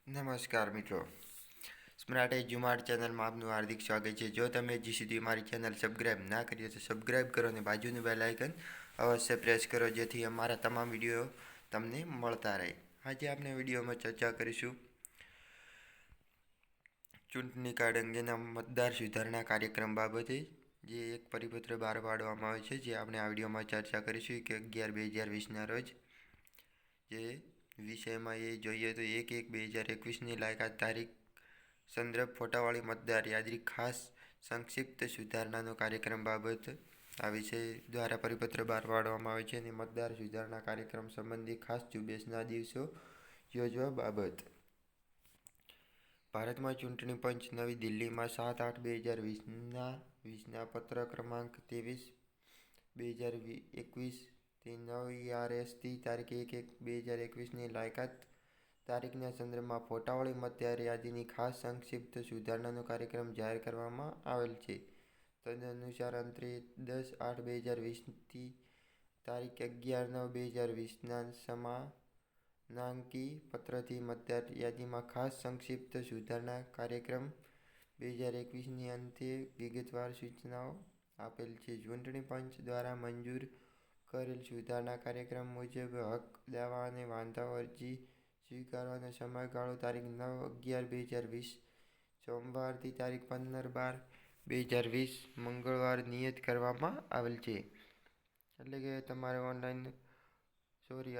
નમસ્કાર મિત્રો, સ્માર્ટ એજ્યુમાર્ટ ચેનલમાં આપનું હાર્દિક સ્વાગત છે. જો તમે હજી સુધી મારી ચેનલ સબસ્ક્રાઈબ ના કરી તો સબસ્ક્રાઈબ કરો અને બાજુનું બેલ આઇકન અવશ્ય પ્રેસ કરો, જેથી અમારા તમામ વિડીયો તમને મળતા રહે. આજે આપણે વિડીયોમાં ચર્ચા કરીશું ચૂંટણી કાર્ડ અંગેના મતદાર સુધારણા કાર્યક્રમ બાબતે, જે એક પરિપત્ર બહાર પાડવામાં આવે છે, જે આપણે આ વિડીયોમાં ચર્ચા કરીશું કે 11/2020ના રોજ. જે વિષયમાં એ જોઈએ તો 1/1/2021ની લાયકાત તારીખ સંદર્ભ ફોટાવાળી મતદાર યાદી ખાસ સંક્ષિપ્ત સુધારણાનો કાર્યક્રમ બાબત આ વિષય દ્વારા પરિપત્ર બહાર પાડવામાં આવે છે અને મતદાર સુધારણા કાર્યક્રમ સંબંધી ખાસ ઝુંબેશના દિવસો યોજવા બાબત. ભારતમાં ચૂંટણી પંચ નવી દિલ્હીમાં 7/8/2020ના પત્ર ક્રમાંક 23/2021 થી 9 ERSથી તારીખ 1/1/2021ની લાયકાત તારીખના સંદર્ભમાં ફોટાવાળી મતદાર યાદીની ખાસ સંક્ષિપ્ત સુધારણાનો કાર્યક્રમ જાહેર કરવામાં આવેલ છે. તદનુસાર અંતરે 10/8/2020થી તારીખ 11/9/2020ના સમાનાંકી પત્રથી મતદાર યાદીમાં ખાસ સંક્ષિપ્ત સુધારણા કાર્યક્રમ 2021ની અંતે વિગતવાર સૂચનાઓ આપેલ છે. ચૂંટણી પંચ દ્વારા મંજૂર કરેલ સુધારણા કાર્યક્રમ મુજબ હક દાવા અને વાંધાઓ અરજી સ્વીકારવાનો સમયગાળો તારીખ 9/11/2020 સોમવારથી તારીખ 15/12/2020 મંગળવાર નિયત કરવામાં આવેલ છે. એટલે કે તમારે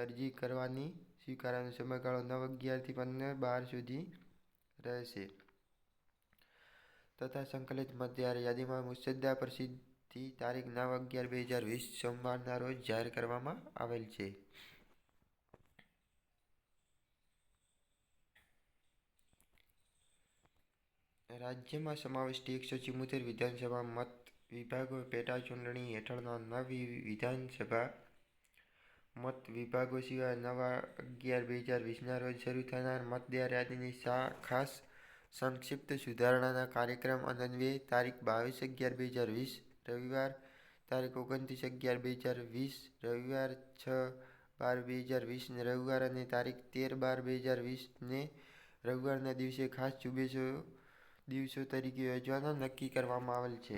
અરજી કરવાની સ્વીકારવાનો સમયગાળો 9/11થી 15/12 સુધી રહેશે. તથા સંકલિત મતદાર યાદીમાં મુસદ્દા પ્રસિદ્ધિ તારીખ 9/11/2020 સોમવારના રોજ જાહેર કરવામાં આવેલ છે. રાજ્યમાં સમાવિષ્ટ 174 વિધાનસભા મત વિભાગો પેટાચૂંટણી હેઠળના 9 વિધાનસભા મત વિભાગો સિવાય નવા 11/2020ના રોજ શરૂ થનાર મતદાર યાદીની ખાસ સંક્ષિપ્ત સુધારણાના કાર્યક્રમ અન્વયે તારીખ 22/11/2020 રવિવાર, તારીખ 29/11/2020 રવિવાર, 6/12/2020 રવિવાર અને તારીખ 13/12/2020ને રવિવારના દિવસે ખાસ દિવસો તરીકે યોજવાના નક્કી કરવામાં આવેલ છે.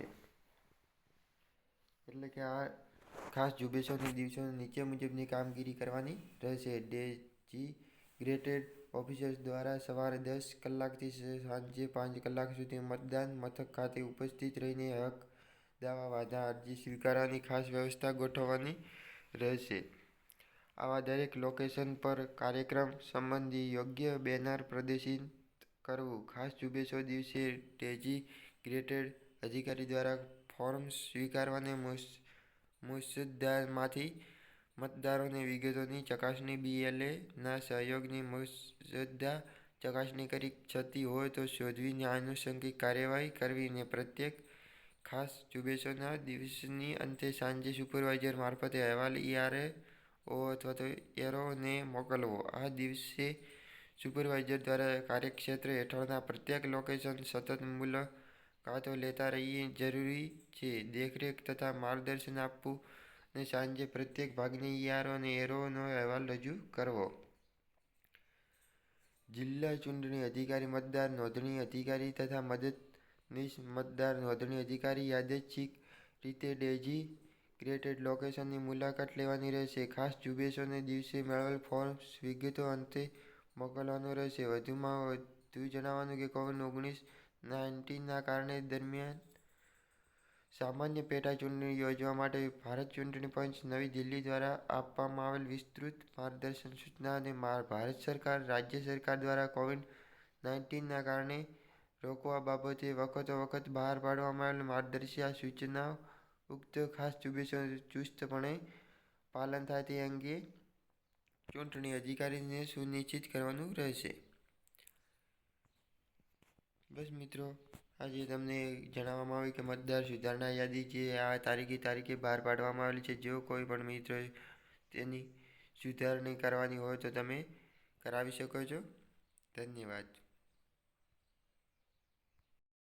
એટલે કે આ ખાસ ઝુંબેશોના દિવસોને નીચે મુજબની કામગીરી કરવાની રહેશે. ડેઝિગ્નેટેડ ઓફિસર્સ દ્વારા સવારે 10 કલાકથી સાંજે 5 કલાક સુધી મતદાન મથક ખાતે ઉપસ્થિત રહીને હક દાવા, વાંધા અરજી સ્વીકારવાની ખાસ વ્યવસ્થા ગોઠવવાની રહેશે. આવા દરેક લોકેશન પર કાર્યક્રમ સંબંધી યોગ્ય બેનર પ્રદર્શિત કરવું. ખાસ ઝુંબેશો દિવસે ડેઝિગ્નેટેડ અધિકારી દ્વારા ફોર્મ સ્વીકારવાને મુસદ્દામાંથી મતદારોની વિગતોની ચકાસણી BLAના સહયોગથી મુસદ્દા ચકાસણી કરી છતી હોય તો શોધવી, આનુષંગિક કાર્યવાહી કરવી અને પ્રત્યેક ખાસ ઝુંબેશના દિવસની અંતે સાંજે સુપરવાઇઝર મારફતે અહેવાલ ERO/ને મોકલવો. આ દિવસે સુપરવાઇઝર દ્વારા કાર્યક્ષેત્ર હેઠળના પ્રત્યેક લોકેશન સતત મુલાકાતો લેતા રહેવી જરૂરી છે. દેખરેખ તથા માર્ગદર્શન આપવું અને સાંજે પ્રત્યેક ભાગને ERO/નો અહેવાલ રજૂ કરવો. જિલ્લા ચૂંટણી અધિકારી, મતદાર નોંધણી અધિકારી તથા મદદનીશ મતદાર નોંધણી અધિકારી યાદચ્છિક રીતે ડેઝિગ્નેટેડ લોકેશનની મુલાકાત લેવાની રહેશે. ખાસ ઝુંબેશના દિવસે મેળવેલ ફોર્મ વિગતો અંતે મોકલવાનું રહેશે. વધુમાં જણાવવાનું કે COVID-19ના કારણે દરમિયાન સામાન્ય પેટાચૂંટણી યોજવા માટે ભારત ચૂંટણી પંચ નવી દિલ્હી દ્વારા આપવામાં આવેલ વિસ્તૃત માર્ગદર્શક સૂચના અને ભારત સરકાર, રાજ્ય સરકાર દ્વારા COVID-19ના કારણે રોકવા બાબતે વખતોવખત બહાર પાડવામાં આવેલ માર્ગદર્શિકા સૂચનાઓ ઉક્ત ખાસ ઝુંબેશોનું ચુસ્તપણે પાલન થાય તે અંગે ચૂંટણી અધિકારીને સુનિશ્ચિત કરવાનું રહેશે. બસ મિત્રો, આજે તમને જણાવવામાં આવ્યું કે મતદાર સુધારણા યાદી જે આ તારીખે બહાર પાડવામાં આવેલી છે. જો કોઈ પણ મિત્રો તેની સુધારણી કરવાની હોય તો તમે કરાવી શકો છો. ધન્યવાદ.